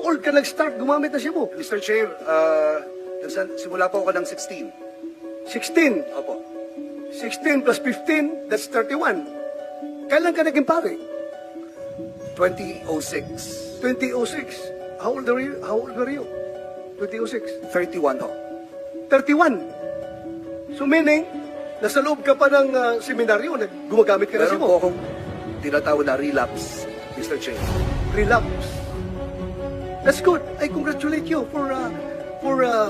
old ka nag-start gumamit ng Cebu? Mr. Chair, simula po ako ng 16. 16. Opo. 16 plus 15, that's 31. Kailan ka naging pare? 2006. 2006. How old were you? 2006. 31 ho. 31. So meaning, nasa loob ka pa ng seminaryo, gumagamit ka ng Meron Cebu. po akong tinatawag na relapse, Mr. Chair. Relapse. That's good. I congratulate you for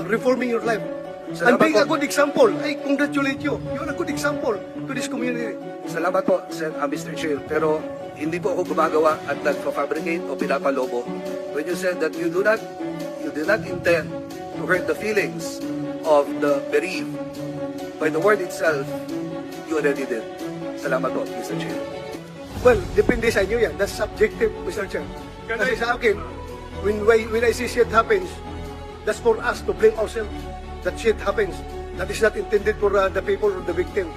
reforming your life. And Salamat being a po. good example. I congratulate you. You're a good example to this community. Salamat po, Mr. Chair. Pero hindi po ako gumagawa at nagpa-fabricate o pinapalobo. When you said that you do not intend to hurt the feelings of the bereaved, by the word itself, you already did. Salamat po, Mr. Chair. Well, depende sa inyo yan. That's subjective, Mr. Chair. Kasi sa akin, when I see shit happens, that's for us to blame ourselves. That shit happens. That is not intended for the people or the victim.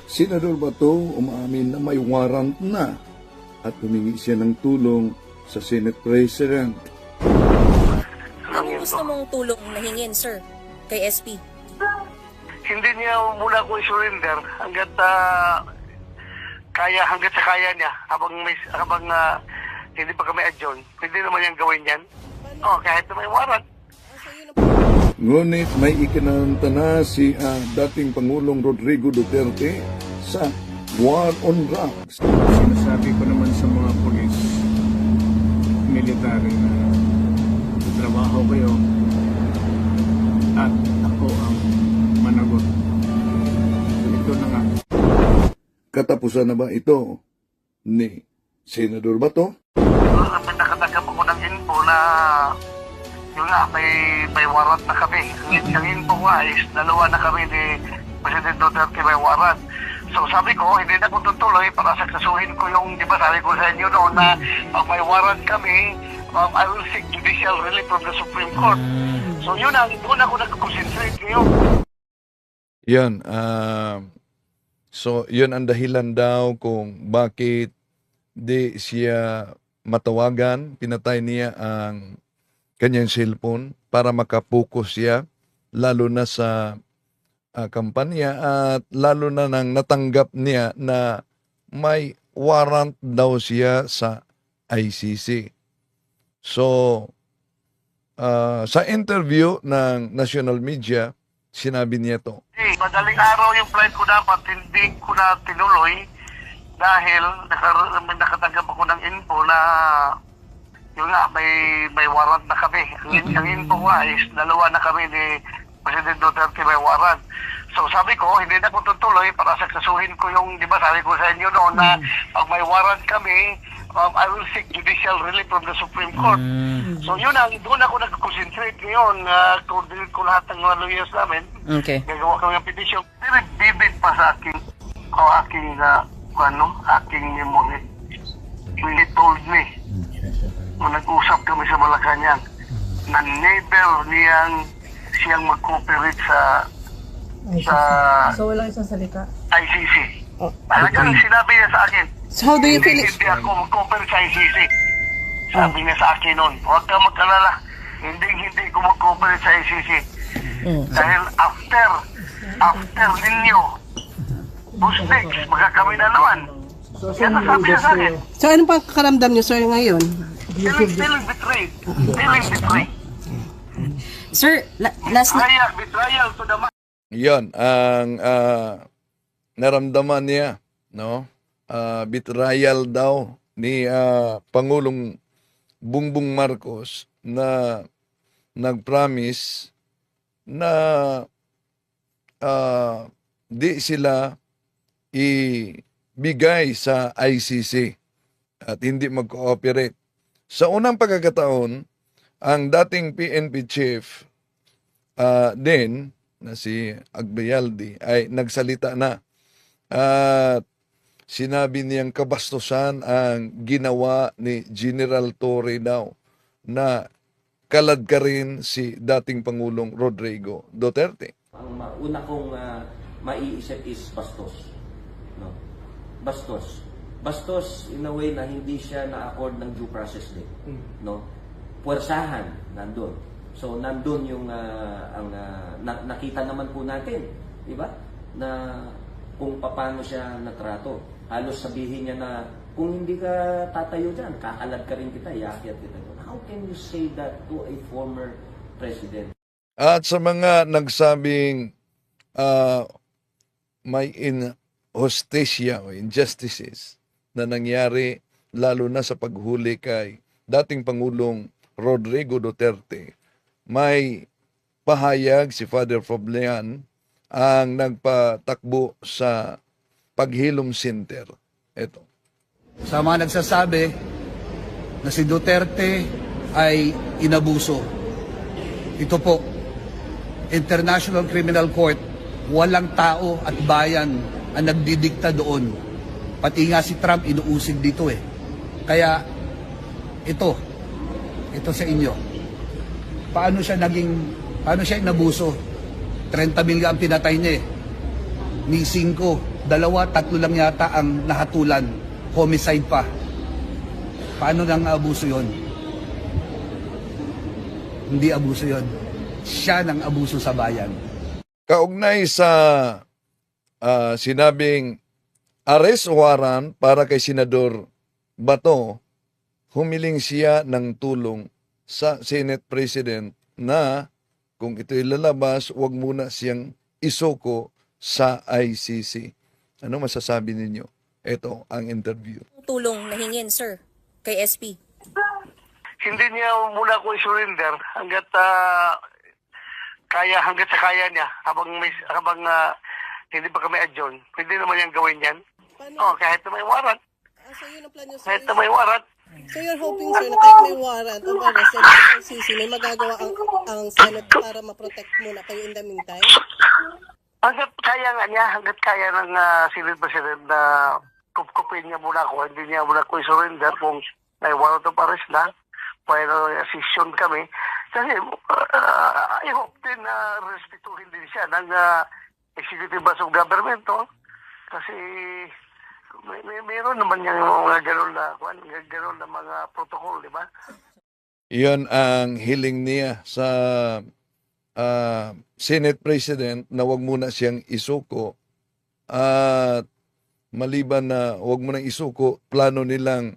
Senador Bato umaamin na may warrant na at humingi siya ng tulong sa Senate President. Anong gusto mong tulong na hingin, sir, kay SP? Hindi niya muna ko i-surrender hanggat sa kaya niya habang hindi pa kami adjourn. Pwede naman niyang gawin yan. Kahit na may warrant. Ngunit may ikinanta na si dating Pangulong Rodrigo Duterte sa war on drugs. Sinasabi ko naman sa mga polis, military na trabaho kayo at ako ang managot. Ito na nga. Katapusan na ba ito ni Senador Bato? Nakatagap ako ng info na yun nga, may warrant na kami. Ang info nga is dalawa na kami ni President Duterte may warrant. So sabi ko, hindi na ko tutuloy para saksasuhin ko yung, di ba sabi ko sa inyo noon na pag may warrant kami, I will seek judicial relief from the Supreme Court. So yun ang, doon ako nag-concentrate ngayon. Yan. So, yun ang dahilan daw kung bakit di siya matawagan. Pinatay niya ang kanyang cellphone para makapokus siya lalo na sa kampanya at lalo na nang natanggap niya na may warrant daw siya sa ICC. So, sa interview ng national media, sinabi niya to. Madaling araw yung flight ko dapat, hindi ko na tinuloy dahil nakatanggap ako ng info na yun nga, may warrant na kami. Ang info nga is dalawa na kami ni President Duterte may warrant. So sabi ko, hindi na ko tutuloy para saksasuhin ko yung, di ba sabi ko sa inyo noon na pag may warrant kami, I will seek judicial relief from the Supreme Court. So yun ang, doon ako nag-concentrate ngayon. Coordinate ko lahat ng mga lawyers namin. Okay. Gagawa kami ng petition. Very vivid pa sa aking memory. He told me, nung nag-usap kami sa Malacanang, na never siyang mag-cooperate sa So, walang isang salita. ICC. Talagang sinabi niya sa akin, So, how do you feel? hindi ako mag-cooperate sa ICC. Sabi niya sa akin noon, huwag ka mag-alala, hindi ko mag-cooperate sa ICC. Dahil after ninyo, who's next? Magkakami na naman. Yan ang sabi niya sa akin. So, ano pa kakaramdam niyo, sir, ngayon? Feeling betrayed. Feeling betrayed. Sir, last na... Betrayal to the Yon ang naramdaman niya, no? Betrayal daw ni Pangulong Bongbong Marcos na nag-promise na di sila ibigay sa ICC at hindi mag-cooperate. Sa unang pagkakataon, ang dating PNP chief din na si Agbayaldi ay nagsalita na at sinabi niyang kabastusan ang ginawa ni General Torre daw na kalad ka rin si dating Pangulong Rodrigo Duterte. Ang una kong maiisip is bastos. No? Bastos. Bastos in a way na hindi siya na-accord ng due process din. No? puwersahan nandun. So nandun yung nakita naman po natin, di ba? Na kung paano siya natrato. Halos sabihin niya na kung hindi ka tatayo dyan, kakalad ka rin kita, iakyat kita. How can you say that to a former president? At sa mga nagsabing may injusticia o injustices na nangyari lalo na sa paghuli kay dating Pangulong Rodrigo Duterte, may pahayag si Father Foblean ang nagpatakbo sa Paghilom Center. Ito. Sa mga nagsasabi na si Duterte ay inabuso. Ito po, International Criminal Court, walang tao at bayan ang nagdidikta doon. Pati nga si Trump inuusig dito eh. Kaya ito sa inyo. Paano siya inabuso? 30 mil ang pinatay niya eh. Ni 5, 2, 3 lang yata ang nahatulan. Homicide pa. Paano nang abuso yon? Hindi abuso yon. Siya nang abuso sa bayan. Kaugnay sa sinabing arrest warrant para kay Senador Bato, humiling siya ng tulong sa Senate President na kung ito'y lalabas, huwag muna siyang isuko sa ICC. Ano masasabi ninyo? Ito ang interview. Tulong na hingin, sir, kay SP. Hindi niya muna ako surrender hanggat hanggat sa kaya niya habang hindi pa kami adjourn. Pwede naman niyang gawin yan. Paano? Kahit na may warrant. So yun ang plan nyo, sir. Kahit na may warrant. So you're hoping, sir, na kahit may warrant o arrest ng ICC, may magagawa ang Senate para ma-protect muna kayo in the meantime? Hanggat kaya nga niya, hanggat kaya ng Senate President na kupkupin niya muna ako, hindi niya muna ako surrender kung may warrant of arrest na, pero session kami. Kasi I hope din na respetuhin din siya ng executive branch of government. No? Kasi mayroon naman yung mga gano'n na mga protocol, di ba? Iyon ang hiling niya sa Senate President na wag muna siyang isuko at maliban na wag mo nang isuko, plano nilang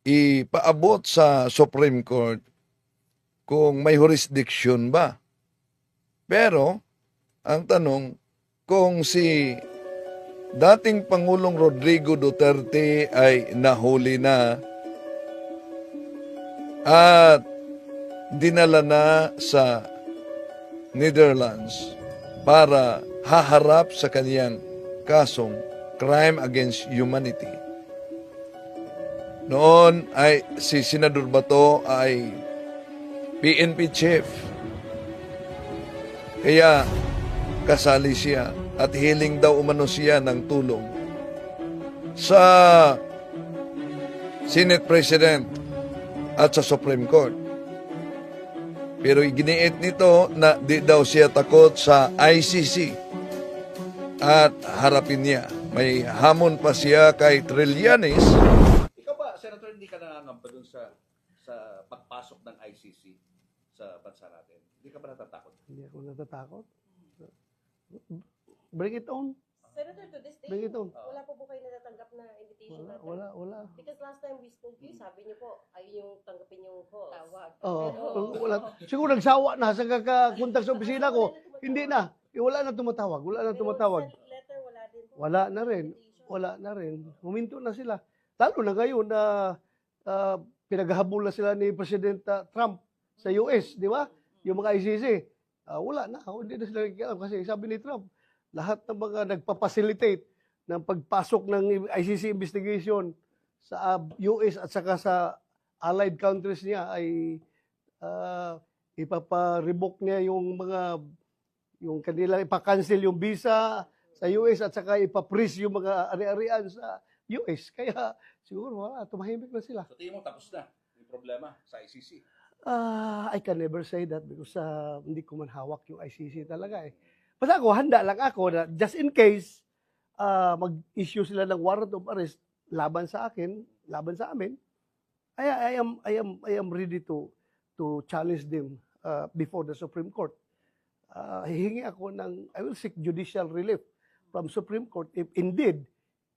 ipaabot sa Supreme Court kung may jurisdiction ba. Pero, ang tanong, kung si dating Pangulong Rodrigo Duterte ay nahuli na at dinala na sa Netherlands para haharap sa kaniyang kasong crime against humanity. Noon ay si Senador Bato ay PNP chief. Kaya kasali siya at hiling daw umano siya ng tulong sa Senate President at sa Supreme Court. Pero iginiit nito na di daw siya takot sa ICC at harapin niya. May hamon pa siya kay Trillanes. Ikaw ba, Senator, hindi ka nangangamba dun sa pagpasok ng ICC sa bansa natin? Hindi ka ba natatakot? Hindi ako natatakot. Bring it on. Senator, to this day, Bring it on. wala po po kayo natatanggap na invitation? Wala. Because last time we spoke to you, sabi niyo po, ayun yung tanggapin yung calls. Tawag. Wala. Siguro nagsawa na sa kakakontak sa opisina ko. Hindi na. Wala na tumatawag. Letter, wala din po. Wala na rin. Huminto na sila. Lalo na ngayon na pinaghahabol na sila ni President Trump sa US, di ba? Yung mga ICC. Wala na. Hindi na sila nakikialam kasi sabi ni Trump, lahat ng mga nagpa-facilitate ng pagpasok ng ICC investigation sa US at saka sa allied countries niya ay ipapa-revoke niya yung kanila, ipa-cancel yung visa sa US at saka ipa-freeze yung mga ari-arian sa US. Kaya siguro wala, tumahimik na sila. So tingin mo tapos na yung problema sa ICC? I can never say that because hindi ko man hawak yung ICC talaga eh. Basta ako, handa lang ako na just in case mag-issue sila ng warrant of arrest laban sa amin, I am ready to challenge them before the Supreme Court. Hihingi ako I will seek judicial relief from Supreme Court if indeed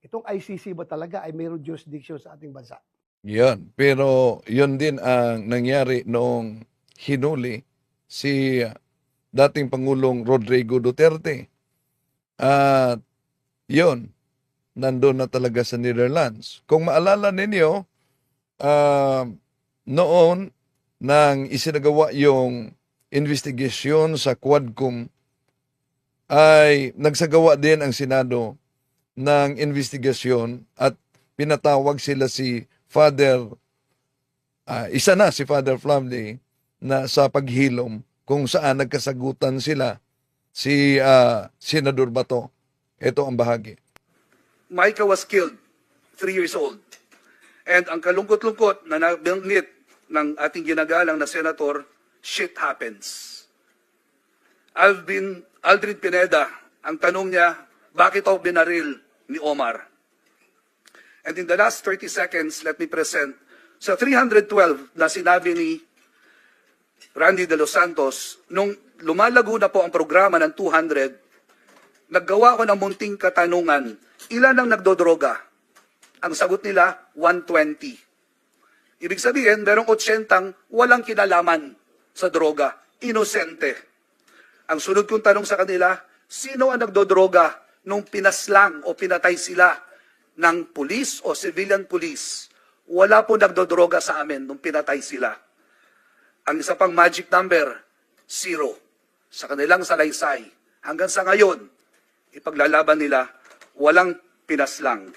itong ICC ba talaga ay mayroong jurisdiction sa ating bansa. Yan. Pero yun din ang nangyari noong hinuli si dating Pangulong Rodrigo Duterte. At yun, nandun na talaga sa Netherlands. Kung maalala ninyo, noon nang isinagawa yung investigasyon sa Quadcom, ay nagsagawa din ang Senado ng investigasyon at pinatawag sila si Father, isa na si Father Flavley na sa paghilom kung saan nagkasagutan sila si Senador Bato. Ito ang bahagi. Micah was killed, 3 years old. And ang kalungkot-lungkot na nabanggit ng ating ginagalang na senator, shit happens. Aldrin Pineda, ang tanong niya, bakit ako binaril ni Omar? And in the last 30 seconds, let me present sa 312 na sinabi ni Randy De Los Santos, nung lumalago na po ang programa ng 200, naggawa ko ng munting katanungan, ilan ang nagdodroga? Ang sagot nila, 120. Ibig sabihin, merong 80 walang kinalaman sa droga, inosente. Ang sunod kong tanong sa kanila, sino ang nagdodroga nung pinaslang o pinatay sila ng pulis o civilian police? Wala po nagdodroga sa amin nung pinatay sila. Ang isa pang magic number, 0. Sa kanilang salaysay. Hanggang sa ngayon, ipaglalaban nila, walang pinaslang.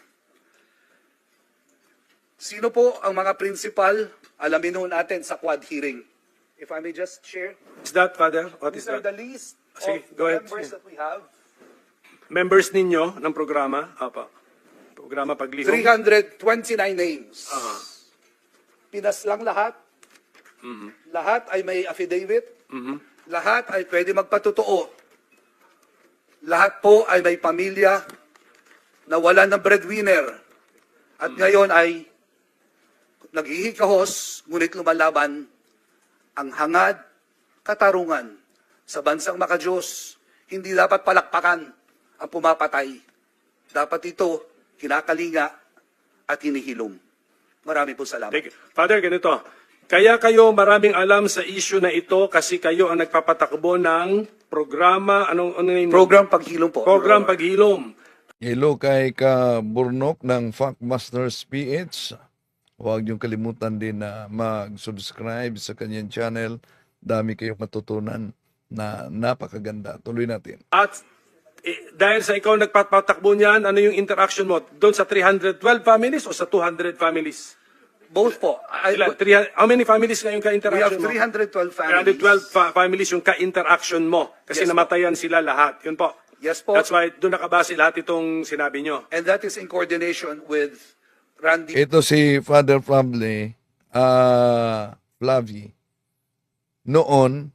Sino po ang mga principal? Alamin ho natin sa quad hearing. If I may just share. Is that, Father? What is These are that? the list Sige, of go ahead. members that we have. Members ninyo ng programa? Apa. Programa paglihom? 329 names. Pinaslang lahat. Lahat ay may affidavit. Lahat ay pwede magpatotoo. Lahat po ay may pamilya na wala ng breadwinner. At ngayon ay naghihikahos, ngunit lumalaban ang hangad, katarungan sa bansang makadiyos. Hindi dapat palakpakan ang pumapatay. Dapat ito kinakalinga at hinihilom. Marami po salamat. Thank you. Father, ganito. Kaya kayo maraming alam sa issue na ito kasi kayo ang nagpapatakbo ng programa, ano name? Program Paghilom po. Program Paghilom. Hello kay Kaburnok ng Factmasters PH. Huwag niyong kalimutan din na mag-subscribe sa kanyang channel. Dami kayong matutunan na napakaganda. Tuloy natin. At dahil sa ikaw nagpapatakbo niyan, ano yung interaction mo? Doon sa 312 families o sa 200 families? Both po. How many families ngayon We have ka-interaction mo? 312 families. 312 families yung ka-interaction mo. Kasi Yes, po. namatayan sila lahat. Yun po. Yes po. That's why doon nakabase lahat itong sinabi nyo. And that is in coordination with Randy. Ito si Father Flavley, Flavie. Noon,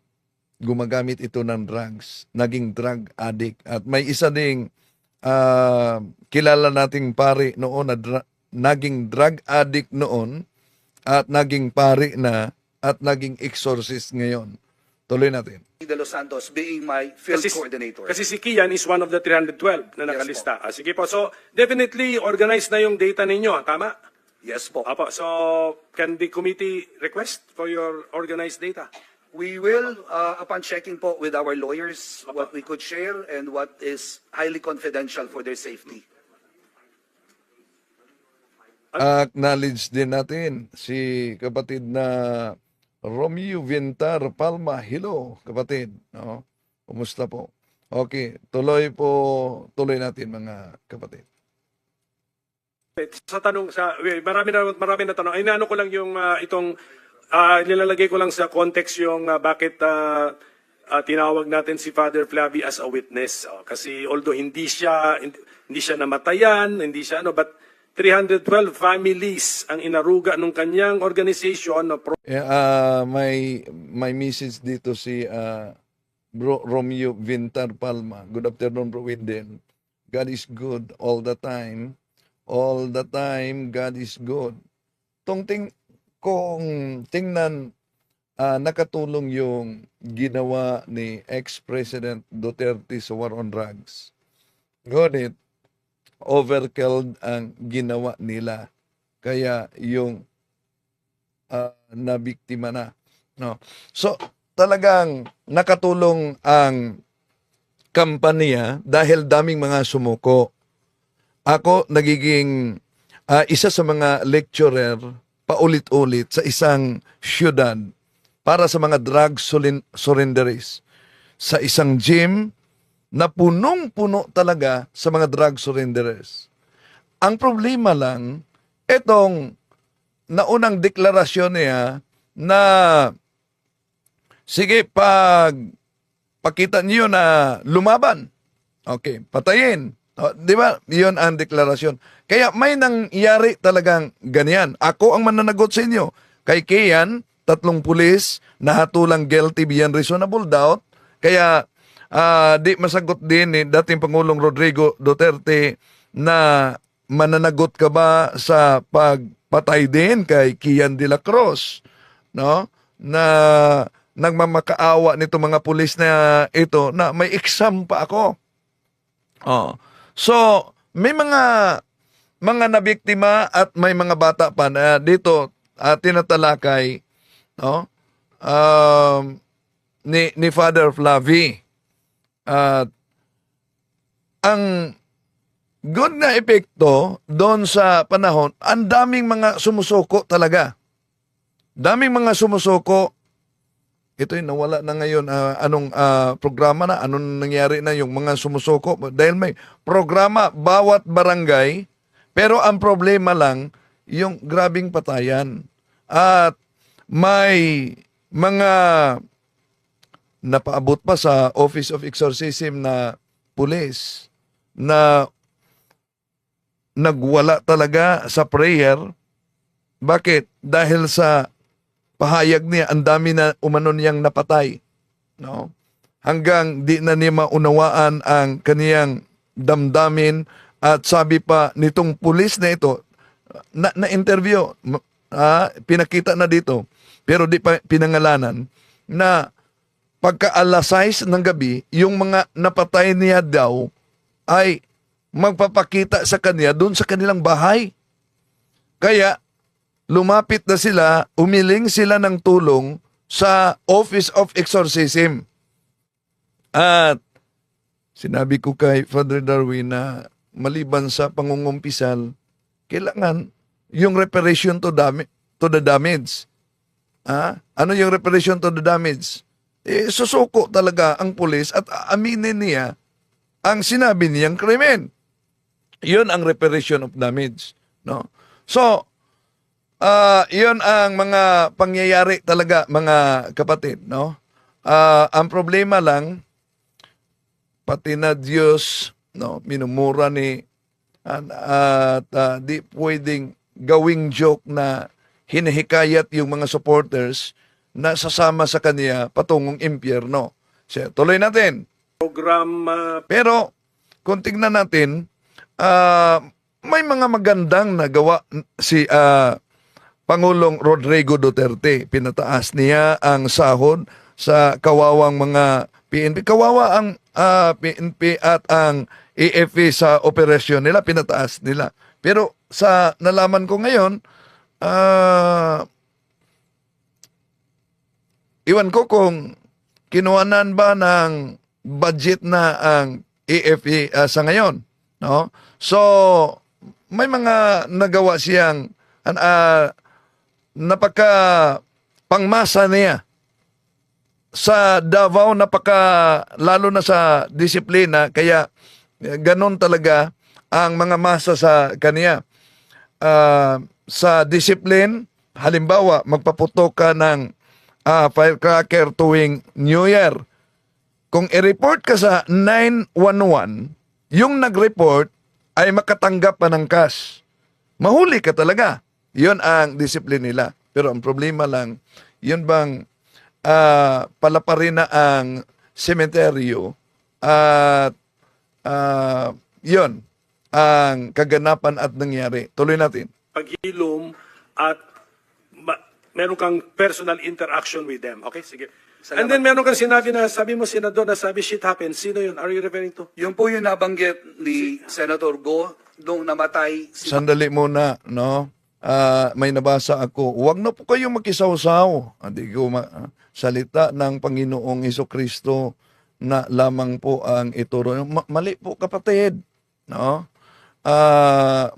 gumagamit ito ng drugs. Naging drug addict. At may isa ding kilala nating pari noon na naging drug addict noon at naging pari na at naging exorcist ngayon. Tuloy natin. De Los Santos being my field coordinator. Kasi si Kian is one of the 312 na nakalista. Sige po. So, definitely, organized na yung data ninyo. Tama? Yes po. Apo. So, can the committee request for your organized data? We will, upon checking po with our lawyers, what we could share and what is highly confidential for their safety. Acknowledge din natin si kapatid na Romeo Vintar Palma. Hello, kapatid. No? Kumusta po? Okay, tuloy natin mga kapatid. Sa tanong, marami na tanong. Inaano ko lang yung itong, nilalagay ko lang sa context yung bakit tinawag natin si Father Flavie as a witness. Kasi although hindi siya namatayan, hindi siya but 312 families ang inaruga ng kanyang organization. May message dito si Bro Romeo Vintar Palma. Good afternoon, Bro Windel. God is good all the time. All the time, God is good. Tungting, kung tingnan, nakatulong yung ginawa ni ex-President Duterte sa war on drugs. Ngunit, overkill ang ginawa nila. Kaya yung nabiktima na. No? So, talagang nakatulong ang kampanya dahil daming mga sumuko. Ako nagiging isa sa mga lecturer paulit-ulit sa isang syudad para sa mga drug surrenderies. Sa isang gym na punong-puno talaga sa mga drug surrenderers. Ang problema lang, itong naunang deklarasyon niya na sige, pakita niyo na lumaban. Okay, patayin. Di ba? Yun ang deklarasyon. Kaya may nangyari talagang ganyan. Ako ang mananagot sa inyo. Kay Kian, 3 pulis, nahatulang guilty beyond reasonable doubt. Kaya di masagot din ni dating Pangulong Rodrigo Duterte na mananagot ka ba sa pagpatay din kay Kian de la Cruz, no? Na nagmamakaawa nito mga pulis na ito na may exam pa ako. Oh. So, may mga nabiktima at may mga bata pa na dito tinatalakay, no? Ni Father Flavie. Ang good na epekto doon sa panahon, ang daming mga sumusuko talaga. Daming mga sumusuko. Ito'y nawala na ngayon. Anong programa na? Anong nangyari na yung mga sumusuko? Dahil may programa bawat barangay, pero ang problema lang, yung grabing patayan. At may mga napaabot pa sa Office of Exorcism na pulis na nagwala talaga sa prayer. Bakit? Dahil sa pahayag niya, ang dami na umano niyang napatay. No? Hanggang di na niya maunawaan ang kaniyang damdamin at sabi pa nitong pulis na ito, na-interview, pinakita na dito, pero di pa pinangalanan, na pagka alas 6 ng gabi, yung mga napatay niya daw ay magpapakita sa kanya doon sa kanilang bahay. Kaya, lumapit na sila, umiling sila ng tulong sa Office of Exorcism. At sinabi ko kay Father Darwin na maliban sa pangungumpisal, kailangan yung reparation to the damage. Ano yung reparation to the damage? Susuko talaga ang pulis at aminin niya ang sinabi niyang krimen. Yun ang reparation of damage. No? So, yun ang mga pangyayari talaga, mga kapatid, no? Ang problema lang, pati na Diyos, no, minumura ni at di pwedeng gawing joke na hinihikayat yung mga supporters na sasama sa kanya patungong impyerno. So, tuloy natin. Program Pero, kung tingnan natin, may mga magandang nagawa si Pangulong Rodrigo Duterte. Pinataas niya ang sahod sa kawawang mga PNP. Kawawa ang PNP at ang AFP sa operasyon nila, pinataas nila. Pero sa nalaman ko ngayon, iwan ko kung kinuhanan ba ng budget na ang AFP sa ngayon. No? So, may mga nagawa siyang napaka pangmasa niya sa Davao, lalo na sa disiplina, kaya ganon talaga ang mga masa sa kanya. Sa discipline, halimbawa, magpaputok ka ng firecracker tuwing New Year. Kung i-report ka sa 911, yung nag-report ay makatanggap pa ng cash. Mahuli ka talaga. Yun ang disiplina nila. Pero ang problema lang, yun bang palaparin na ang sementeryo at yun ang kaganapan at nangyari. Tuloy natin. paghilom at meron kang personal interaction with them. Okay, sige. Salamat. And then meron kang sinabi na, sabi mo, Senador, na sabi, shit happens. Sino yun? Are you referring to? Yung po yung nabanggit ni Senator Go nung namatay si Sandali muna, no? May nabasa ako. Huwag na po kayong makisawsaw. Hindi ko salita ng Panginoong Hesukristo na lamang po ang ituro. Mali po, kapatid. No?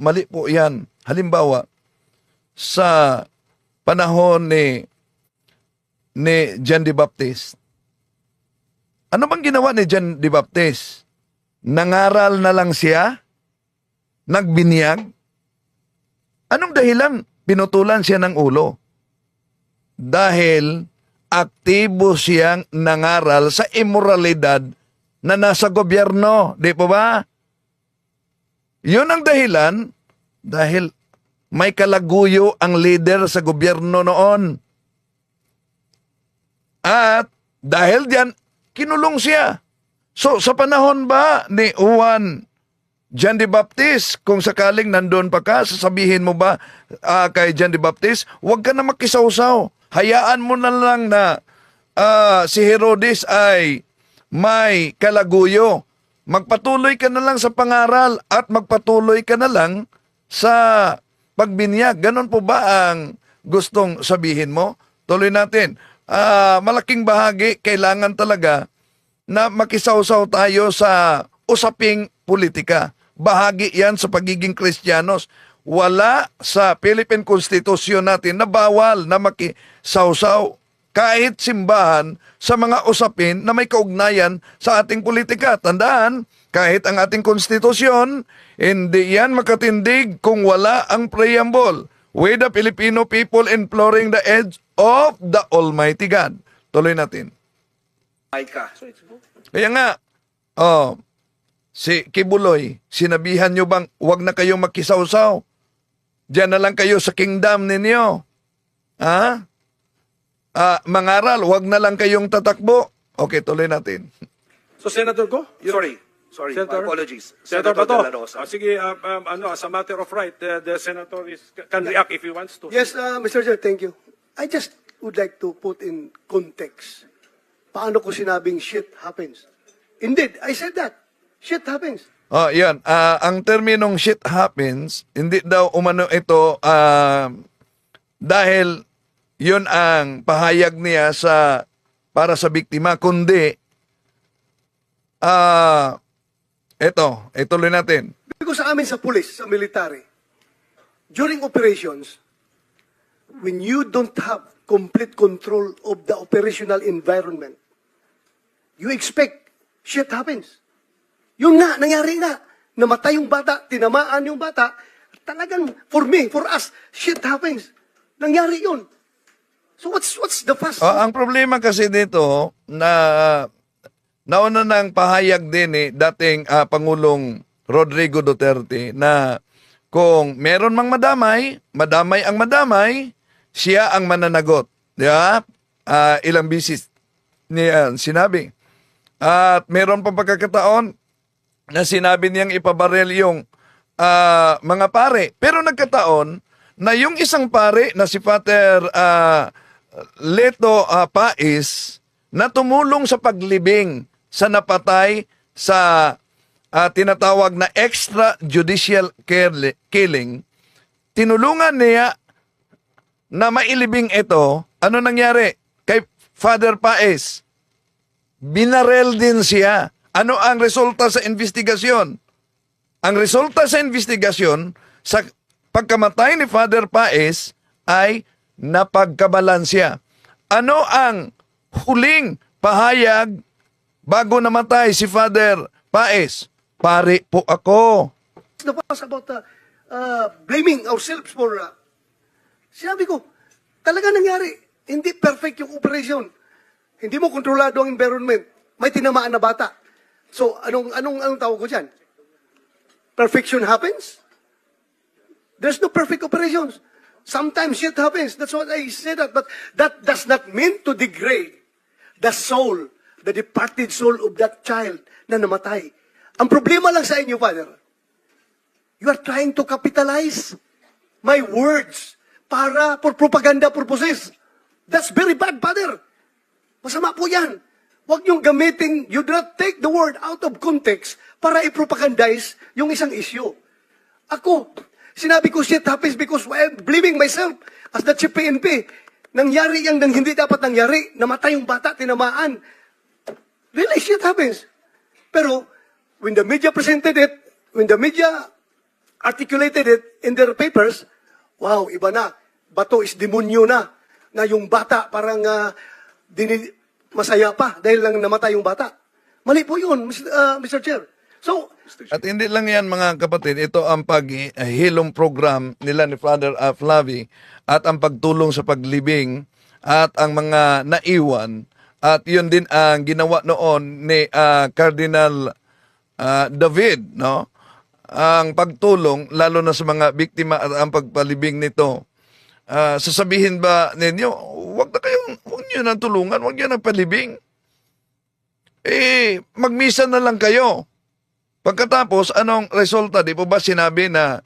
Mali po yan. Halimbawa, sa panahon ni John the Baptist, ano bang ginawa ni John the Baptist? Nangaral na lang siya? Nagbinyag? Anong dahilan? Pinutulan siya ng ulo. Dahil aktibo siyang nangaral sa immoralidad na nasa gobyerno. Di po ba? Yun ang dahilan dahil may kalaguyo ang leader sa gobyerno noon. At dahil diyan, kinulong siya. So sa panahon ba ni John the Baptist, kung sakaling nandun pa ka, sasabihin mo ba kay John the Baptist, huwag ka na makisawsaw. Hayaan mo na lang na si Herodes ay may kalaguyo. Magpatuloy ka na lang sa pangaral at magpatuloy ka na lang sa pagbinyag. Ganon po ba ang gustong sabihin mo? Tuloy natin. Malaking bahagi, kailangan talaga na makisawsaw tayo sa usaping politika. Bahagi yan sa pagiging Kristiyanos. Wala sa Philippine Constitution natin na bawal na makisawsaw kahit simbahan sa mga usapin na may kaugnayan sa ating politika. Tandaan, kahit ang ating konstitusyon, hindi yan makatindig kung wala ang preamble. With the Filipino people imploring the edge of the Almighty God. Tuloy natin. Micah. Kaya nga, si Kibuloy, sinabihan nyo bang huwag na kayong makisawsaw? Diyan na lang kayo sa kingdom ninyo. Mangaral, huwag na lang kayong tatakbo. Okay, tuloy natin. So, Senator Go? Sorry, Senator? my apologies. Senator De La Bato. Rosa. Sige, as a matter of right, the Senator can react if he wants to. Yes, Mr. Chair, thank you. I just would like to put in context. Paano ko sinabing shit happens? Indeed, I said that. Shit happens. Yan. Ang terminong shit happens, hindi daw umano ito dahil yun ang pahayag niya para sa biktima, kundi ituloy natin. Because sa amin sa police, sa military, during operations, when you don't have complete control of the operational environment, you expect shit happens. Yun nga, nangyari nga. Namatay yung bata, tinamaan yung bata. Talagang, for me, for us, shit happens. Nangyari yun. So what's the fuss? Ang problema kasi dito na nauna ng pahayag din dating Pangulong Rodrigo Duterte na kung meron mang madamay ang madamay, siya ang mananagot. Di ba? Ilang bisis niya sinabi. At meron pa pagkakataon na sinabi niyang ipabarel yung mga pare. Pero nagkataon na yung isang pare na si Father Leto Pais na tumulong sa paglibing sa napatay sa tinatawag na extrajudicial killing, tinulungan niya na mailibing ito. Ano nangyari kay Father Pais? Binarel din siya. Ano ang resulta sa investigasyon? Ang resulta sa investigasyon sa pagkamatay ni Father Pais ay napagkabalansya. Ano ang huling pahayag bago namatay si Father Pais? Pare po ako. The fuss about blaming ourselves for... sinabi ko, talaga nangyari. Hindi perfect yung operation. Hindi mo kontrolado ang environment. May tinamaan na bata. So, anong tawag ko dyan? Perfection happens? There's no perfect operations. Sometimes shit happens. That's what I said that. But that does not mean to degrade the soul, the departed soul of that child na namatay. Ang problema lang sa inyo, Father, you are trying to capitalize my words, para for propaganda purposes. That's very bad, Father. Masama po yan. Huwag niyong gamitin, you do not take the word out of context para i-propagandize yung isang issue. Ako, sinabi ko shit happens because I'm believing myself as the chief PNP. Nangyari yang nang hindi dapat nangyari. Namatay yung bata, tinamaan. Really, shit happens. Pero, when the media presented it, when the media articulated it in their papers, wow, iba na. Bato is demonyo na. Na yung bata parang masaya pa dahil lang namatay yung bata. Mali po yun, Mr. Chair. So, At hindi lang yan mga kapatid, ito ang paghilom program nila ni Father Flavi at ang pagtulong sa paglibing at ang mga naiwan at yun din ang ginawa noon ni Cardinal David, no? Ang pagtulong lalo na sa mga biktima at ang pagpalibing nito. Sasabihin ba ninyo, wag niyo nang tulungan, wag niyo nang palibing. Magmisa na lang kayo. Pagkatapos, anong resulta? Di po ba sinabi na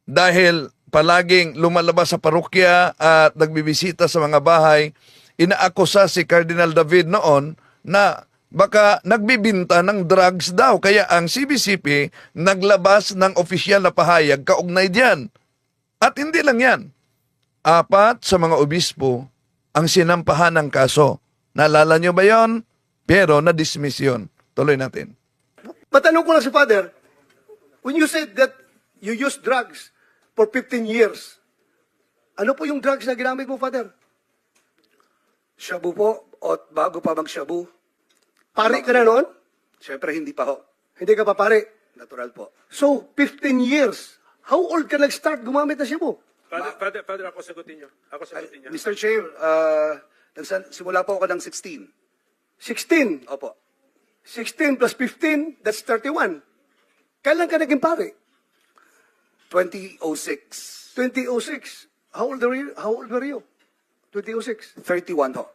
dahil palaging lumalabas sa parokya at nagbibisita sa mga bahay, inaakusa si Cardinal David noon na baka nagbibinta ng drugs daw. Kaya ang CBCP naglabas ng opisyal na pahayag kaugnay diyan. At hindi lang yan. 4 sa mga obispo ang sinampahan ng kaso. Naalala nyo ba yon? Pero na-dismiss yun. Tuloy natin. matanong ko lang si Father, when you said that you used drugs for 15 years, ano po yung drugs na ginamit mo, Father? Shabu po, o bago pa mag-shabu. Pare ka na noon? Siyempre, hindi pa ho. Hindi ka pa pare. Natural po. So, 15 years. How old ka nag-start gumamit na siya mo? Father, ako sagutin niyo. Mr. Chair, simula po ako ng 16. 16. Opo. 16 plus 15, that's 31. Kailan ka naging pare? 2006. 2006. How old were you? 2006. 31 ho.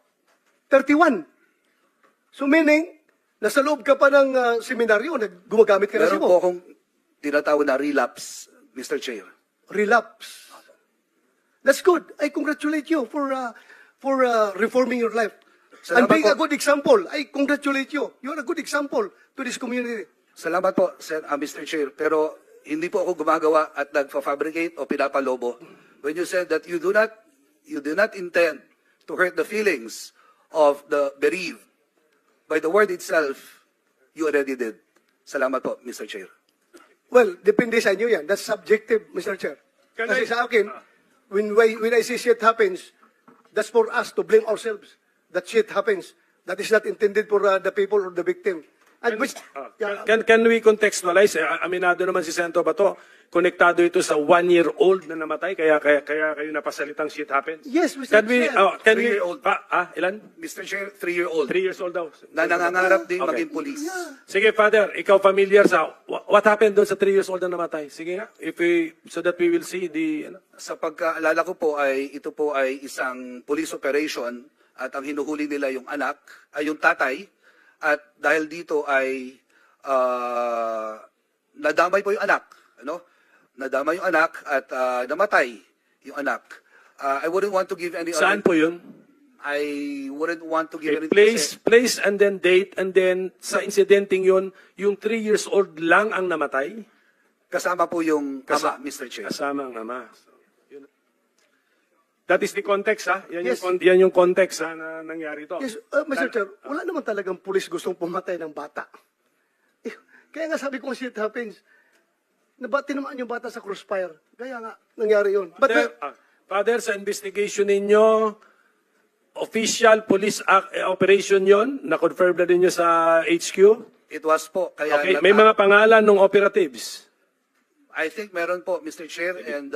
31. So meaning, nasa loob ka pa ng seminaryo, gumagamit ka na siya Meron po mo. akong tinatawag na relapse, Mr. Chair. Relapse. That's good. I congratulate you for reforming your life. And Salamat being po. a good example. I congratulate you. You are a good example to this community. Salamat po, Mr. Chair. Pero hindi po ako gumagawa at nagfa-fabricate o pinapalobo. When you said that you do not intend to hurt the feelings of the bereaved, by the word itself, you already did. Salamat po, Mr. Chair. Well, depende sa inyo yan. That's subjective, Mr. Chair. Kasi sa akin, when I see shit happens, that's for us to blame ourselves. That shit happens. That is not intended for the people or the victim. And which, Can we contextualize? Aminado naman si Sento Bato, konektado ito sa 1-year-old na namatay, kaya kayo napasalitang shit happens. Yes, Mr. Chair. Can we, 3-year-old. ilan? Mr. Chair, 3-year-old 3 years old daw. na nangangarap din Okay. maging police. Sige, Father, ikaw familiar sa what happened doon sa 3 years old na namatay? Sige nga, so that we will see the... Sa pagkaalala ko po ito po ay isang police operation at ang hinuhuli nila yung anak, ay yung tatay, at dahil dito ay nadamay po yung anak, ano? Nadamay yung anak at namatay yung anak. I wouldn't want to give any Saan po yun? I wouldn't want to give any Place and then date, and then sa incidenting yun, yung 3 years old lang ang namatay? kasama po yung ama, Mr. Chair. Kasama ang ama. So, yun. That is the context, ha? Yan, Yes. yan yung context, ha, na nangyari to. yes, Mr. Chair, wala naman talagang pulis gustong pumatay ng bata. Kaya nga sabi ko, shit happens. Tinamaan yung bata sa crossfire. Kaya nga, nangyari yun. But, Father, sa investigation ninyo, official police operation yon, na-confirm na ninyo sa HQ? It was po. Kaya Okay, may mga pangalan ng operatives. I think meron po, Mr. Chair, and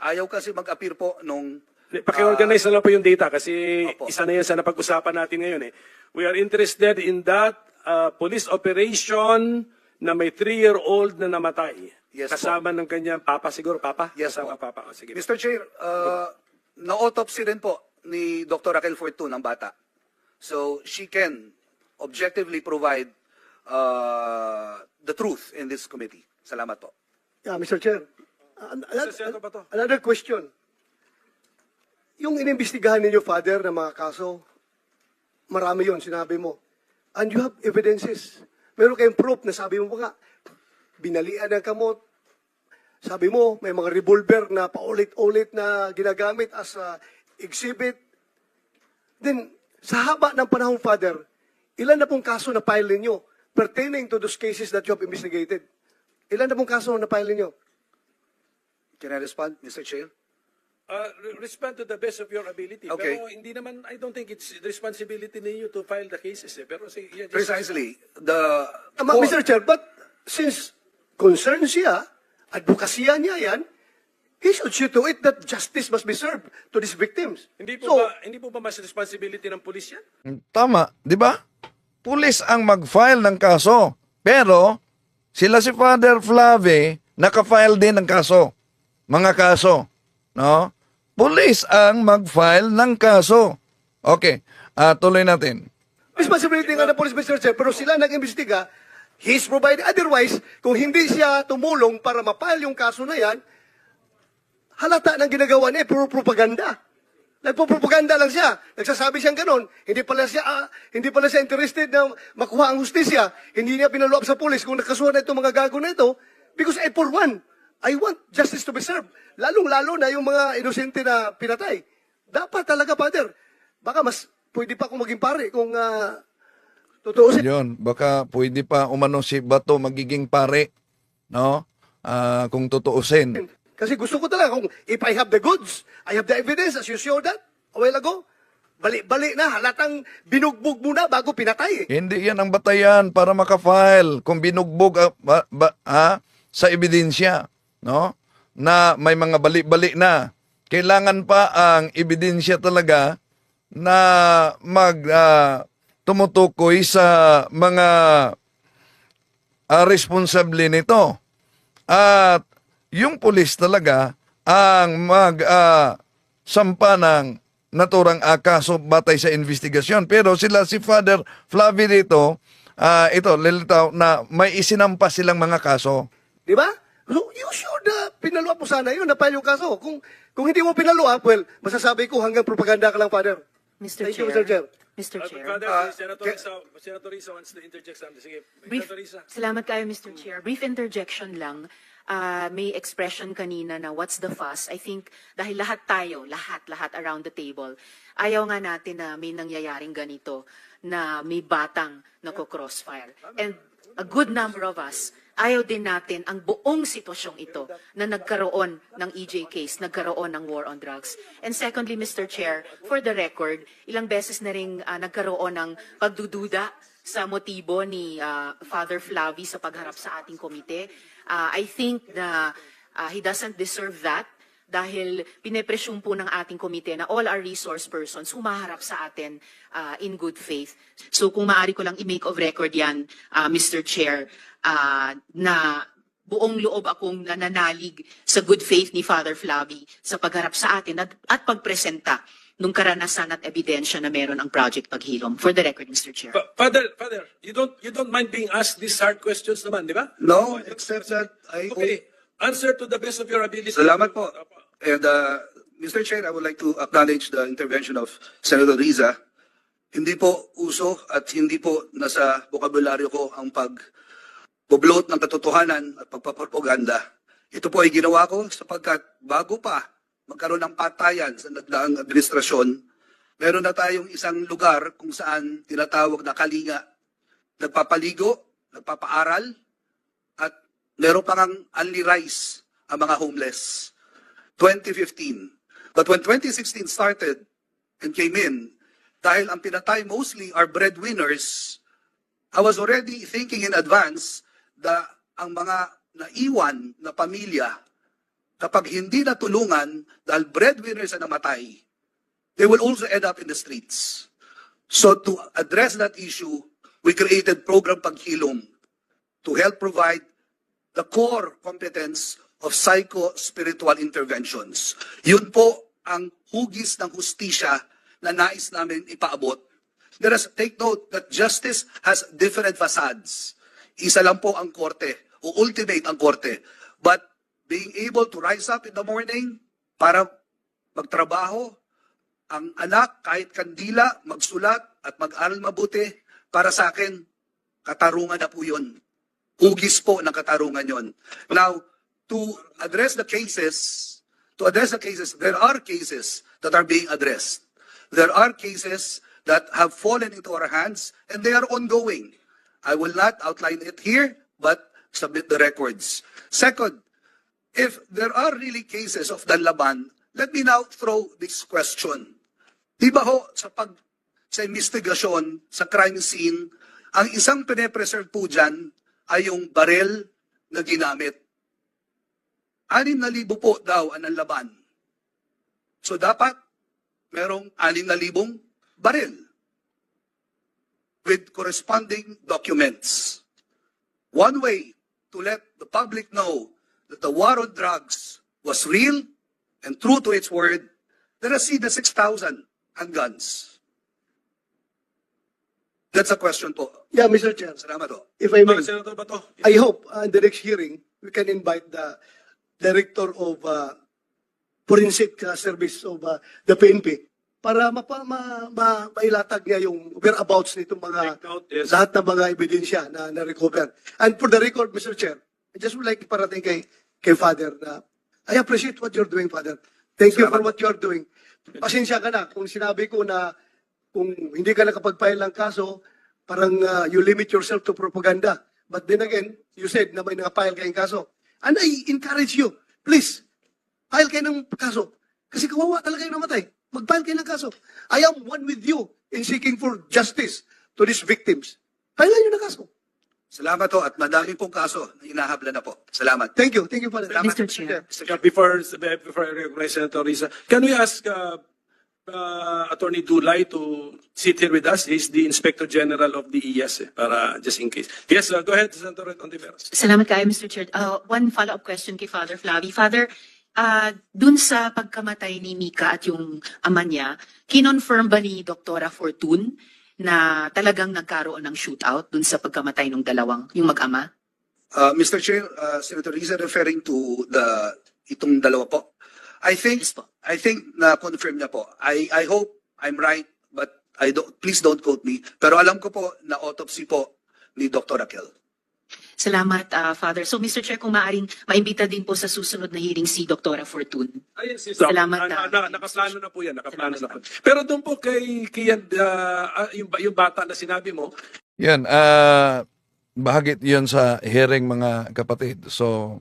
ayaw kasi mag-appear po nung... Paki-organize na lang po yung data kasi Opo. isa na yan sa napag-usapan natin ngayon. We are interested in that police operation na may 3-year-old na namatay. Yes, kasama ng kanyang papa, siguro papa? Yes, kasama po. papa. O, sige. Mr. Chair, na-autopsy rin po ni Dr. Raquel Fortun ng bata. So, she can objectively provide the truth in this committee. Salamat po. yeah, Mr. Chair, Senator Bato. another question. yung inimbestigahan ninyo, Father, na mga kaso, marami yon sinabi mo. And you have evidences. Meron kayong proof na sabi mo nga, binalian ng kamot. Sabi mo, may mga revolver na paulit-ulit na ginagamit as a exhibit. Then, sa haba ng panahon, Father, ilan na pong kaso na file ninyo pertaining to those cases that you have investigated? Ilan na pong kaso na file ninyo? Can I respond, Mr. Chair? Respond to the best of your ability. Okay. Pero hindi naman, I don't think it's the responsibility ninyo to file the cases. Pero sige, yeah, just- Precisely. The Mr. Chair, but since concerned siya, advokasya niya yan, he should see to it that justice must be served to these victims. Hindi po ba mas responsibility ng pulis yan? Tama, di ba? Pulis ang mag-file ng kaso. Pero, sila si Father Flavi, naka-file din ng kaso. Mga kaso. No? Pulis ang mag-file ng kaso. Okay, tuloy natin. Responsibility nga ng police, Mr. Chair, pero sila nag-imbestiga, he's provided. Otherwise, kung hindi siya tumulong para mapile yung kaso na yan, halata ng ginagawa niya, puro propaganda. Nagpo-propaganda lang siya. Nagsasabi siyang ganon. Hindi pala siya interested na makuha ang hustisya. Hindi niya pinaluap sa pulis kung nakasuhan na itong mga gago na ito. Because for one, I want justice to be served. Lalong-lalo na yung mga inosente na pinatay. Dapat talaga, Father. Baka mas pwede pa akong maging pare kung totoo siya. Yun, baka pwede pa umano si Bato magiging pare. No? Kung tutuusin. Kasi gusto ko talaga, kung if I have the goods, I have the evidence, as you showed that a while ago, balik-balik na, halatang binugbog muna bago pinatay. Hindi yan ang batayan para makafile kung binugbog sa ebidensya, no? Na may mga bali-bali na. Kailangan pa ang ebidensya talaga na tumutukoy sa mga responsable nito. At yung pulis talaga ang sampa ng naturang kaso batay sa investigasyon. Pero sila si Father Flavi dito, ito, lilitaw na may isinampa silang mga kaso. Di ba? So, you should pinaluap mo sana yun, napile yung kaso. Kung hindi mo pinaluap, well, masasabi ko hanggang propaganda ka lang, Father. Mr. Thank Chair. you, Mr. Chair. Mr. Chair. Father, Senator Risa wants to interject something. Sige, Brief, Senator Risa. salamat kayo, Mr. Chair. Brief interjection lang. May expression kanina na what's the fuss. I think dahil lahat tayo, lahat around the table, ayaw nga natin na may nangyayaring ganito na may batang nako-crossfire. And a good number of us, ayaw din natin ang buong sitwasyong ito na nagkaroon ng EJ case, nagkaroon ng war on drugs. And secondly, Mr. Chair, for the record, ilang beses na rin nagkaroon ng pagdududa sa motibo ni Father Flavi sa pagharap sa ating komite. I think na he doesn't deserve that dahil pinepresyum po ng ating komite na all our resource persons humaharap sa atin in good faith. So kung maaari ko lang i-make of record yan, Mr. Chair, na buong loob akong nananalig sa good faith ni Father Flavi sa pagharap sa atin at pagpresenta nung karanasan at ebidensya na meron ang Project Paghilom. For the record, Mr. Chair. Father, you don't mind being asked these hard questions naman, di ba? No, except that Okay. Answer to the best of your ability. Salamat po. And Mr. Chair, I would like to acknowledge the intervention of Senator Riza. Hindi po uso at hindi po nasa bokabularyo ko ang pag-bloat ng katotohanan at pagpapropaganda. Ito po ay ginawa ko sapagkat bago pa magkaroon ng patayan sa nagdaang administrasyon, meron na tayong isang lugar kung saan tinatawag na kalinga. Nagpapaligo, nagpapaaral, at meron pang only rice ang mga homeless. 2015. But when 2016 started and came in, dahil ang pinatay mostly are breadwinners, I was already thinking in advance na ang mga naiwan na pamilya, kapag hindi natulungan dahil breadwinners na namatay, they will also end up in the streets. So to address that issue, we created Program Paghilom to help provide the core competence of psycho-spiritual interventions. Yun po ang hugis ng hustisya na nais namin ipaabot. Let us take note that justice has different facades. Isa lang po ang korte, o ultimate ang korte. But being able to rise up in the morning para magtrabaho, ang anak, kahit kandila, magsulat at mag-aral mabuti, para sa akin, katarungan na po yun. Hugis po ng katarungan yun. Now, to address the cases, there are cases that are being addressed. There are cases that have fallen into our hands and they are ongoing. I will not outline it here, but submit the records. Second, if there are really cases of Danlaban, let me now throw this question. Di ba ho, sa investigasyon, sa crime scene, ang isang pine-preserve po dyan ay yung barel na ginamit. 6,000 po daw ang Danlaban. So dapat merong 6,000 barel with corresponding documents. One way to let the public know that the war on drugs was real and true to its word, let us see the 6,000 handguns. That's a question po. Yeah, Mr. Chair. Salamat po. If I may, Senator Bato. I hope in the next hearing, we can invite the Director of Forensic Service of the PNP para mailatag niya yung whereabouts nitong mga Take note, yes. lahat ng mga ebidensya na na-recover. And for the record, Mr. Chair, I just would like parating kay Father na I appreciate what you're doing, Father. Thank you for what you're doing. Pasensya ka na kung sinabi ko na kung hindi ka nakapag-file ng kaso, parang you limit yourself to propaganda. But then again, you said na may nakapile kayong kaso. And I encourage you, please, file kayo ng kaso. Kasi kawawa talaga yung namatay. Mag-file kayo ng kaso. I am one with you in seeking for justice to these victims. File nyo ng kaso. Salamat po at madami pong kaso na inahabla na po. Salamat. Thank you. Thank you, Father. Salamat. Mr. Chair. Before I recognize Senator Risa, can we ask Attorney Dulay to sit here with us? He's the Inspector General of the ES, para just in case. Yes, go ahead, Senator Ontiveros. Salamat kayo, Mr. Chair. One follow-up question kay Father Flavi. Father, dun sa pagkamatay ni Mika at yung ama niya, kinonfirm ba ni Doktora Fortune na talagang nagkaroon ng shootout dun sa pagkamatay ng yung mag-ama? Mr. Chair, Senator Risa, referring to itong dalawa po. I think na confirm niya po. I hope I'm right, but please don't quote me. Pero alam ko po na autopsy po ni Dr. Raquel. Salamat, Father. So, Mr. Chair, kung maaaring maimbita din po sa susunod na hearing si Doktora Fortune. Yes. Salamat, Nakaplano na po yan. Nakaplano na po. Pero doon po kay yung bata na sinabi mo, Yan, bahagit yun sa hearing mga kapatid. So,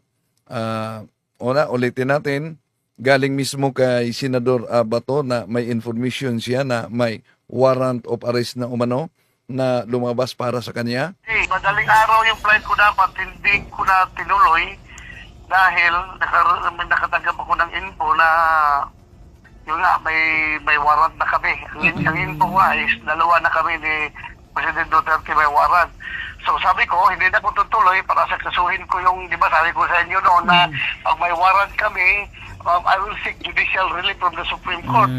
ulitin natin, galing mismo kay Senador Bato na may information siya na may warrant of arrest na umano na lumabas para sa kanya. Madaling araw yung flight ko dapat, hindi ko na tinuloy dahil nakatanggap ako ng info na yun nga, may warrant na kami. Ang info nga is 2 na kami ni President Duterte may warrant. So sabi ko, hindi na ko tutuloy para saksasuhin ko yung, di ba sabi ko sa inyo noon na pag may warrant kami, I will seek judicial relief from the Supreme Court.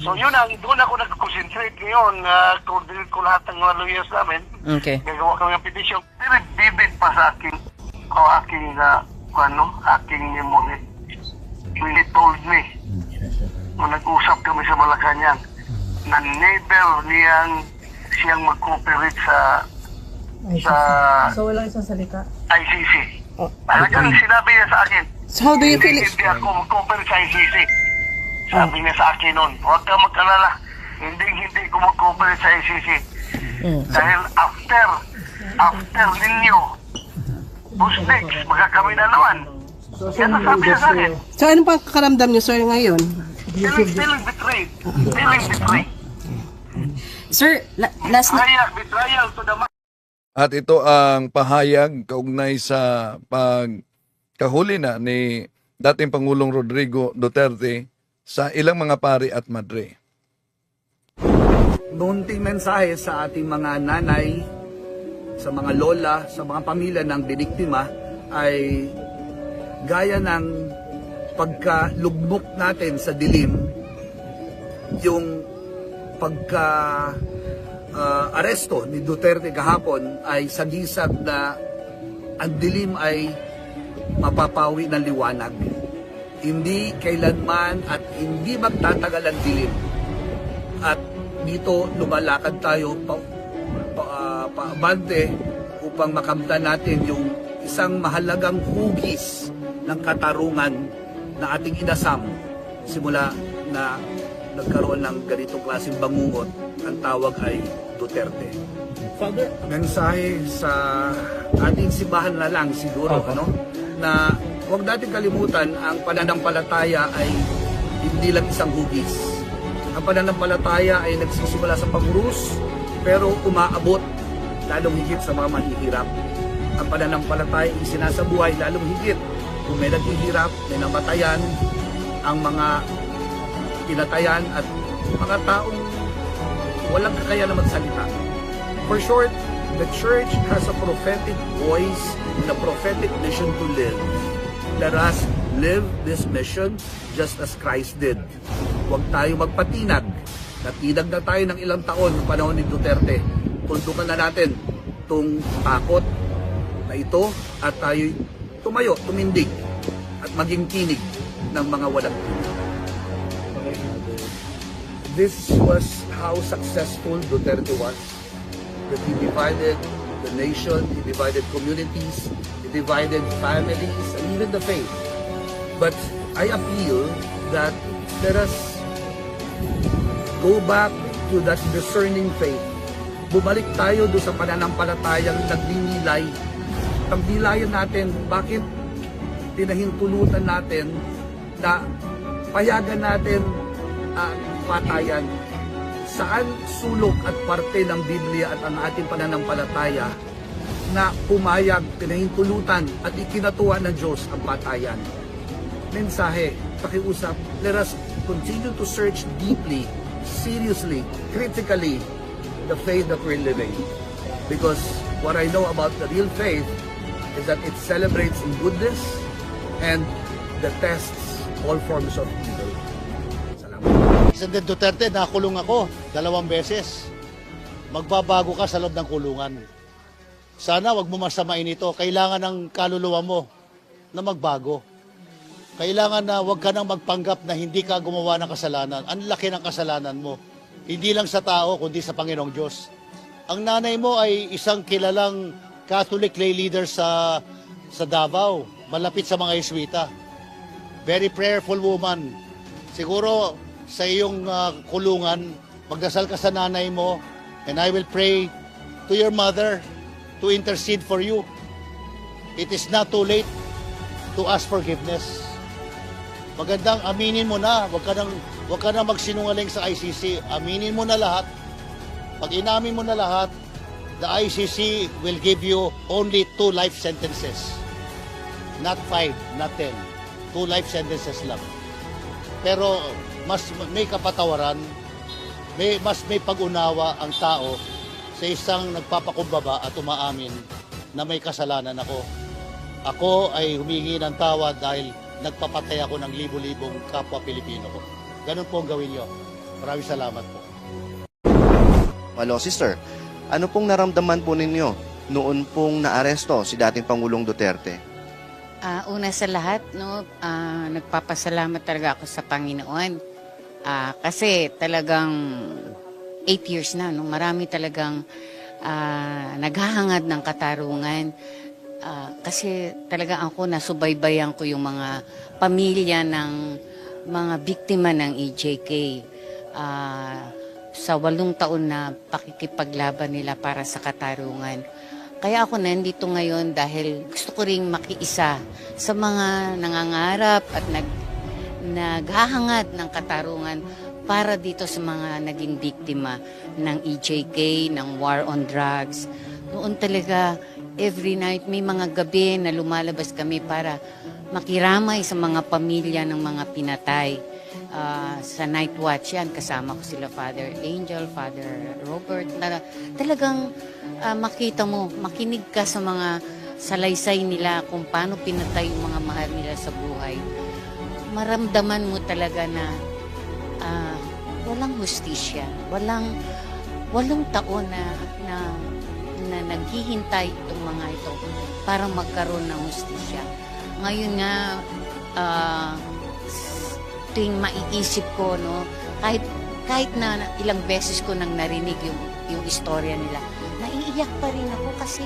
So yun ang, doon ako nag-concentrate ngayon. Coordinate ko lahat ng mga lawyers namin. Okay. Gagawa kami ng petition. Very vivid pa sa aking memory. He told me, nung nag-usap kami sa Malacanang, na never siyang mag-cooperate sa So, walang isang salita? ICC. Talagang sinabi niya sa akin, So how do you feel? hindi ako mag-cooperate sa ICC. Sabi niya sa akin noon, huwag ka mag-alala, hindi ko mag-cooperate sa ICC. Dahil after ninyo, who's next? Magkakami na naman. Yan ang sabi niya sa akin. So ano pa kakaramdam niyo, sir, ngayon? Feeling betrayed. Feeling betrayed. Sir, last na... Betrayal to the At ito ang pahayag kaugnay sa pagkahuli na ni dating Pangulong Rodrigo Duterte sa ilang mga pari at madre. Munting mensahe sa ating mga nanay, sa mga lola, sa mga pamilya ng biniktima ay gaya ng pagkalugmok natin sa dilim, yung aresto ni Duterte kahapon ay sagisag na ang dilim ay mapapawi ng liwanag. Hindi kailanman at hindi magtatagal ang dilim. dito lumalakad tayo paabante upang makamtan natin yung isang mahalagang hugis ng katarungan na ating inasam simula na nagkaroon ng ganitong klaseng bangungot. Ang tawag ay Duterte. Father, Mensahe sa ating simbahan na lang siguro, na huwag natin kalimutan ang pananampalataya ay hindi lang isang hugis. Ang pananampalataya ay nagsisimula sa pagurus pero umaabot lalong higit sa mga mahihirap. Ang pananampalataya ay sinasabuhay lalong higit kung may naghihirap, may namatayan, ang mga pinatayan at mga taong walang kakayahan na magsalita. For short, the church has a prophetic voice and a prophetic mission to live. Let us live this mission just as Christ did. Huwag tayo magpatinag. Natinag na tayo ng ilang taon ng panahon ni Duterte. Tundukan na natin itong takot na ito at tayo tumayo, tumindig at maging tinig ng mga walang tinig. This was how successful Duterte was. That he divided the nation, he divided communities, he divided families, and even the faith. But I appeal that let us go back to that discerning faith. Bumalik tayo doon sa pananampalatayang nagninilay. Pagnilayan natin, bakit pinahintulutan natin na payagan natin ang patayan. Saan sulok at parte ng Biblia at ang ating pananampalataya na pumayag, pinahintulutan at ikinatuwa ng Diyos ang patayan? Mensahe, pakiusap, let us continue to search deeply, seriously, critically, the faith that we're living. Because what I know about the real faith is that it celebrates in goodness and detests all forms of evil. President Duterte, nakulong ako 2 beses. Magbabago ka sa loob ng kulungan. Sana wag mo masamain ito. Kailangan ng kaluluwa mo na magbago. Kailangan na wag ka nang magpanggap na hindi ka gumawa ng kasalanan. Ang laki ng kasalanan mo. Hindi lang sa tao, kundi sa Panginoong Diyos. Ang nanay mo ay isang kilalang Catholic lay leader sa Davao, malapit sa mga Jesuita. Very prayerful woman. Siguro sa iyong kulungan, magdasal ka sa nanay mo, and I will pray to your mother to intercede for you. It is not too late to ask forgiveness. Magandang aminin mo na, wag ka nang magsinungaling sa ICC. Aminin mo na lahat. Pag inamin mo na lahat, the ICC will give you only 2 life sentences. Not 5, not 10. 2 life sentences lang. Pero mas may kapatawaran, mas may pag-unawa ang tao sa isang nagpapakumbaba at umaamin na may kasalanan ako. Ako ay humingi ng tawad dahil nagpapatay ako ng libo-libong kapwa Pilipino ko. Ganun po ang gawin nyo. Maraming salamat po. Hello, sister. Ano pong naramdaman po ninyo noon pong naaresto si dating Pangulong Duterte? Una sa lahat, nagpapasalamat talaga ako sa Panginoon. Kasi talagang 8 years na, marami talagang naghahangad ng katarungan. Kasi talaga ako nasubaybayan ko yung mga pamilya ng mga biktima ng EJK. Sa 8 taon na pakikipaglaban nila para sa katarungan. Kaya ako nandito ngayon dahil gusto ko ring makiisa sa mga nangangarap at naghahangad ng katarungan para dito sa mga naging biktima ng EJK, ng war on drugs. Noon talaga, every night may mga gabi na lumalabas kami para makiramay sa mga pamilya ng mga pinatay. Sa night watch yan, kasama ko sila Father Angel, Father Robert, na talagang makita mo, makinig ka sa mga salaysay nila kung paano pinatay yung mga mahal nila sa buhay. Maramdaman mo talaga na walang hustisya, walang 8 taon na naghihintay itong mga ito para magkaroon ng hustisya. Ngayon nga, tuwing maiisip ko, kahit kahit na ilang beses ko nang narinig yung istorya nila, naiiyak pa rin ako kasi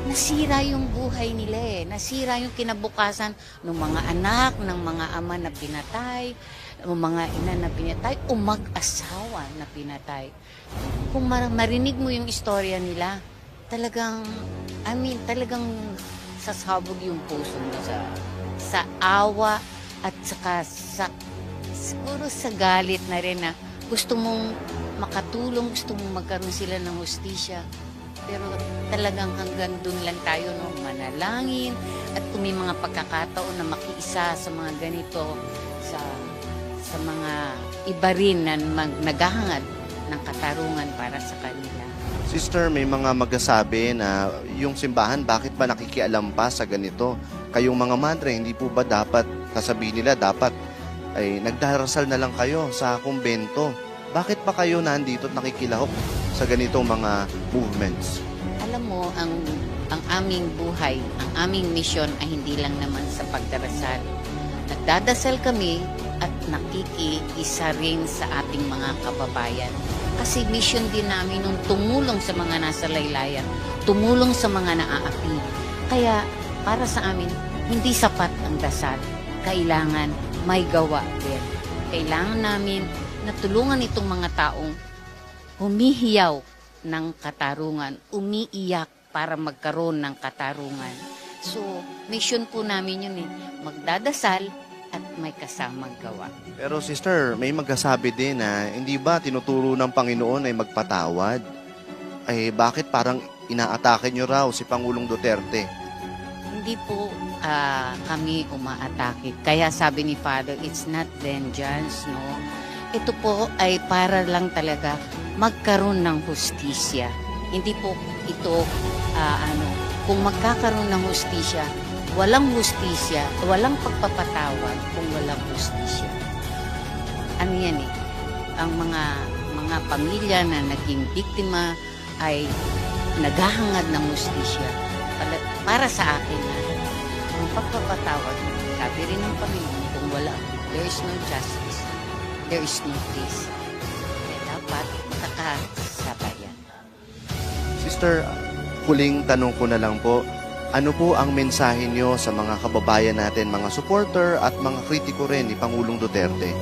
nasira yung buhay nila eh. Nasira yung kinabukasan ng mga anak, ng mga ama na pinatay, ng mga ina na pinatay, o mag-asawa na pinatay. Kung marinig mo yung istorya nila, talagang, talagang sasabog yung puso mo sa awa at saka siguro sa galit na rin na gusto mong makatulong, gusto mong magkaroon sila ng hustisya. Pero talagang hanggang dun lang tayo, no? Manalangin at kung may mga pagkakataon na makiisa sa mga ganito, sa mga iba rin na naghahangad ng katarungan para sa kanila. Sister, may mga magsasabi na yung simbahan, bakit ba nakikialam pa sa ganito? Kayong mga madre, hindi po ba dapat, sasabihin nila, dapat ay nagdarasal na lang kayo sa kumbento? Bakit pa kayo nandito at nakikilahok sa ganitong mga movements? Alam mo, ang aming buhay, ang aming misyon ay hindi lang naman sa pagdarasal. Nagdadasal kami at nakikiisa rin sa ating mga kababayan. Kasi mission din namin nung tumulong sa mga nasa laylayan, tumulong sa mga naaapi. Kaya para sa amin, hindi sapat ang dasal. Kailangan may gawa din. Kailangan namin na tulungan itong mga taong humihiyaw ng katarungan, umiiyak para magkaroon ng katarungan. So, mission po namin yun eh, magdadasal at may kasamang gawa. Pero sister, may magsasabi din na hindi ba tinuturo ng Panginoon ay magpatawad? Ay bakit parang inaatake nyo raw si Pangulong Duterte? Hindi po kami umaatake. Kaya sabi ni Father, it's not vengeance, no? Ito po ay para lang talaga magkaroon ng hustisya. Hindi po ito, kung magkakaroon ng hustisya, walang hustisya, walang pagpapatawad kung walang hustisya. Ano yan eh? Ang mga pamilya na naging biktima ay naghahangad ng hustisya. Para sa akin na ang pagpapatawad, sabi rin ng Panginoon, kung wala, there is no justice, there is no peace. Kaya dapat magkakasabayan. Sister, huling tanong ko na lang po, ano po ang mensahe nyo sa mga kababayan natin, mga supporter at mga kritiko rin ni Pangulong Duterte?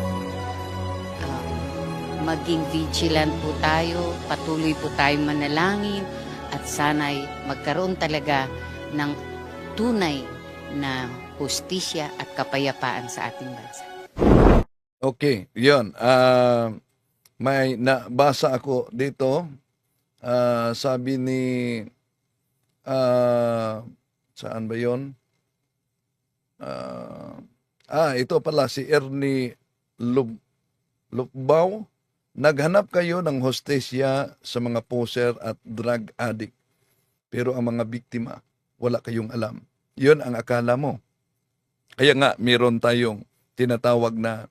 Maging vigilant po tayo, patuloy po tayong manalangin, at sana'y magkaroon talaga ng tunay na hustisya at kapayapaan sa ating bansa. Okay, yun. May nabasa ako dito. Sabi ni... saan ba yun? Ito pala si Ernie Lubbaw. Naghanap kayo ng hostesya sa mga poser at drug addict. Pero ang mga biktima, wala kayong alam. Yun ang akala mo. Kaya nga, meron tayong tinatawag na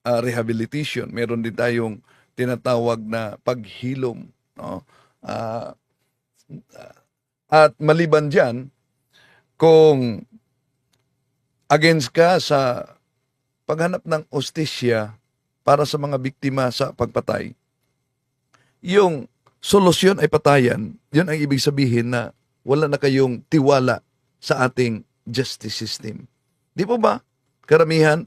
rehabilitation. Meron din tayong tinatawag na paghilom. No? At maliban dyan, kung against ka sa paghanap ng hostesya para sa mga biktima sa pagpatay, yung solusyon ay patayan. Yun ang ibig sabihin na wala na kayong tiwala sa ating justice system. Di po ba? Karamihan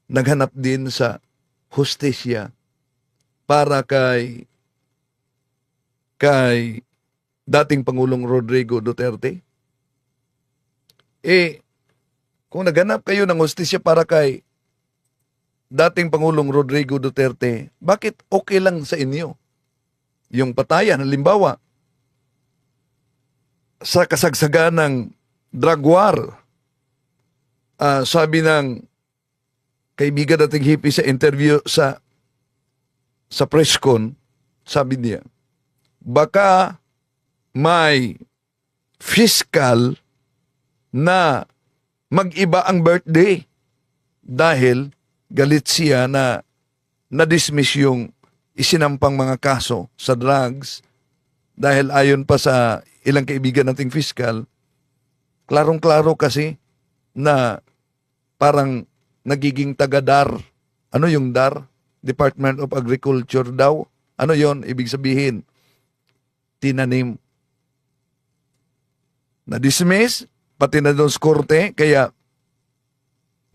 naghanap din sa hostesya para kay dating Pangulong Rodrigo Duterte. Kung naghanap kayo ng hostesya para kay dating Pangulong Rodrigo Duterte, bakit okay lang sa inyo yung patayan? Halimbawa, sa kasagsagan ng drug war, sabi ng kaibigan nating hippie sa interview sa presscon, sabi niya, baka may fiscal na mag-iba ang birthday dahil galit siya na na-dismiss yung isinampang mga kaso sa drugs dahil ayon pa sa ilang kaibigan nating fiscal, klarong-klaro kasi na parang nagiging taga-dar. Ano yung dar? Department of Agriculture daw. Ano yon? Ibig sabihin, tinanim. Na-dismiss, pati na doon sa korte, kaya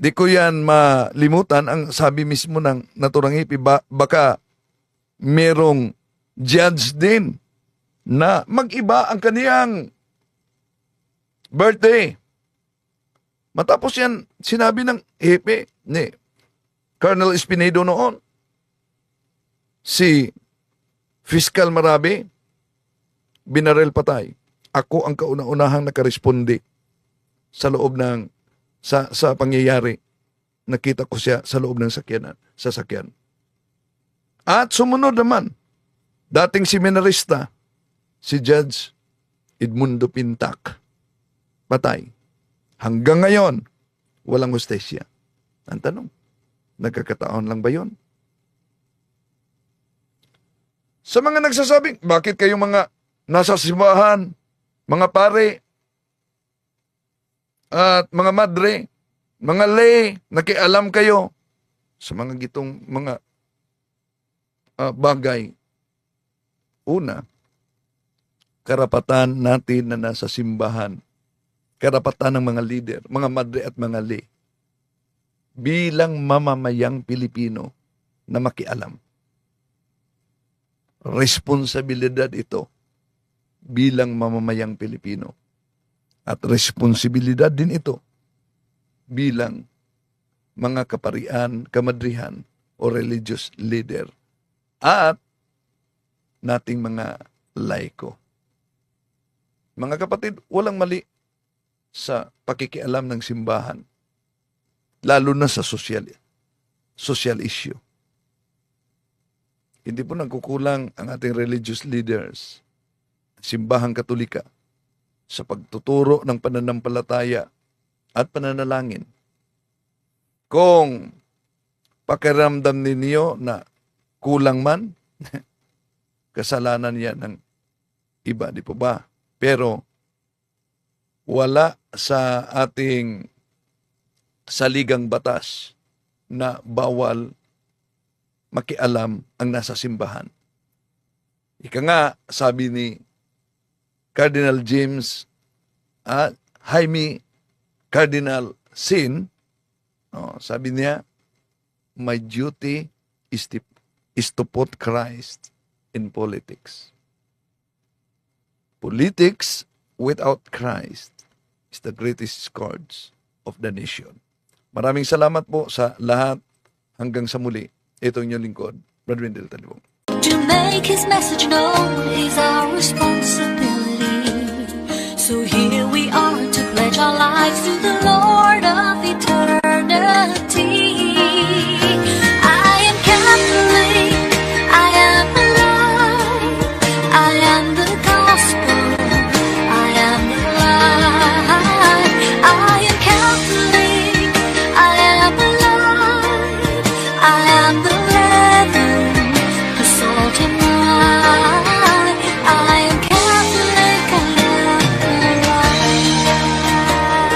di ko yan malimutan ang sabi mismo ng naturang hipi, baka merong judge din na mag-iba ang kaniyang birthday. Matapos yan, sinabi ng hipi ni Colonel Espinedo noon, si Fiscal Marabe, binarel patay. Ako ang kauna-unahang nakaresponde sa loob ng sa pangyayari. Nakita ko siya sa loob ng sasakyan. At sumunod naman, dating seminarista, si Judge Edmundo Pintac, patay. Hanggang ngayon, walang hostesya. Ang tanong, nagkakataon lang ba yon? Sa mga nagsasabing, bakit kayong mga nasa simbahan, mga pare, at mga madre, mga lay, nakialam kayo sa mga gitong mga bagay. Una, karapatan natin na nasa simbahan, karapatan ng mga leader, mga madre at mga lay, bilang mamamayang Pilipino na makialam. Responsibilidad ito bilang mamamayang Pilipino. At responsibilidad din ito bilang mga kaparian, kamadrihan o religious leader at nating mga laiko. Mga kapatid, walang mali sa pakikialam ng simbahan, lalo na sa social issue. Hindi po nagkukulang ang ating religious leaders, simbahang Katolika, sa pagtuturo ng pananampalataya at pananalangin. Kung pakiramdam ninyo na kulang man, kasalanan yan ng iba, di po ba? Pero wala sa ating saligang batas na bawal makialam ang nasa simbahan. Ika nga, sabi ni Cardinal James Jaime Cardinal Sin, sabi niya, my duty is to put Christ in politics. Politics without Christ is the greatest scourge of the nation. Maraming salamat po sa lahat. Hanggang sa muli. Ito ang inyong lingkod, Brad Wendell Talibong. To make his message known is our responsibility.